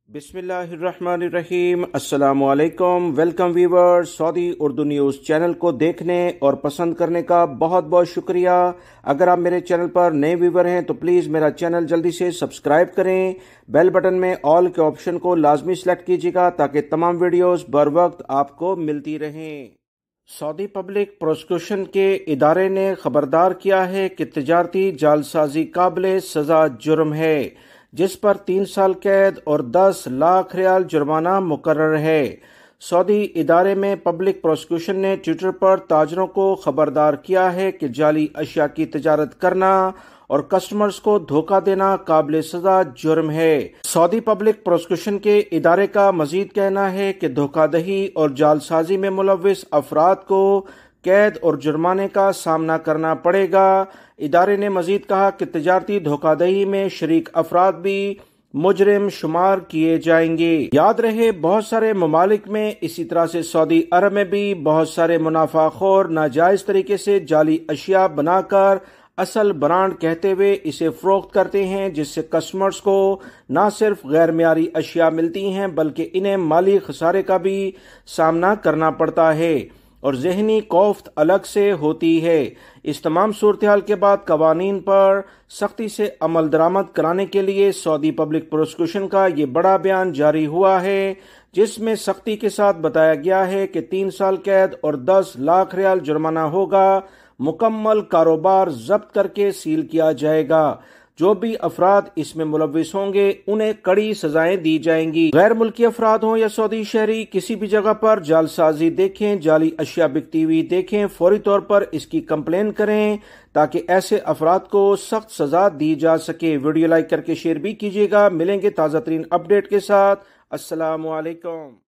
बिस्मिल्लाहिर्रहमानिर्रहीम। अस्सलाम वालेकुम। Welcome viewer. Saudi Urdu news channel को देखने और पसंद करने का बहुत बहुत शुक्रिया। अगर आप मेरे चैनल पर नए व्यूवर हैं तो प्लीज़ मेरा चैनल जल्दी से सब्सक्राइब करें। बेल बटन में ऑल के ऑप्शन को लाजमी सेलेक्ट कीजिएगा ताकि तमाम वीडियोस बर वक्त आपको मिलती रहें। सऊदी पब्लिक प्रोसिक्यूशन के इदारे ने खबरदार किया है कि तिजारती जालसाजी काबिल सजा जुर्म है, जिस पर 3 साल कैद और 10 लाख रियाल जुर्माना मुकर्रर है। सऊदी इदारे में पब्लिक प्रोसिक्यूशन ने ट्विटर पर ताजरों को खबरदार किया है कि जाली अशिया की तिजारत करना और कस्टमर्स को धोखा देना काबिल सजा जुर्म है। सऊदी पब्लिक प्रोसिक्यूशन के इदारे का मजीद कहना है कि धोखाधड़ी और जालसाजी में मुलव्विस अफराद को कैद और जुर्माने का सामना करना पड़ेगा। इदारे ने मजीद कहा कि तिजारती धोखाधड़ी में शरीक अफराद भी मुजरिम शुमार किए जाएंगे। याद रहे, बहुत सारे ममालिक में इसी तरह से सऊदी अरब में भी बहुत सारे मुनाफाखोर नाजायज तरीके से जाली अशिया बनाकर असल ब्रांड कहते हुए इसे फरोख्त करते हैं, जिससे कस्टमर्स को न सिर्फ गैर मियारी अशिया मिलती हैं बल्कि इन्हें माली खसारे का भी सामना करना पड़ता है और ज़हनी खौफ अलग से होती है। इस तमाम सूरत हाल के बाद कवानीन पर सख्ती से अमल दरामद कराने के लिए सऊदी पब्लिक प्रोसिक्यूशन का ये बड़ा बयान जारी हुआ है, जिसमें सख्ती के साथ बताया गया है कि 3 साल कैद और 10 लाख रियाल जुर्माना होगा। मुकम्मल कारोबार जब्त करके सील किया जाएगा। जो भी अफराद इसमें मुलव्विस होंगे उन्हें कड़ी सजाएं दी जाएंगी। गैर मुल्की अफराद हों या सऊदी शहरी, किसी भी जगह पर जालसाजी देखें, जाली अशिया बिकती हुई देखें, फौरी तौर पर इसकी कंप्लेन करें ताकि ऐसे अफराद को सख्त सजा दी जा सके। वीडियो लाइक करके शेयर भी कीजिएगा। मिलेंगे ताज़ा तरीन अपडेट के साथ। अस्सलामु अलैकुम।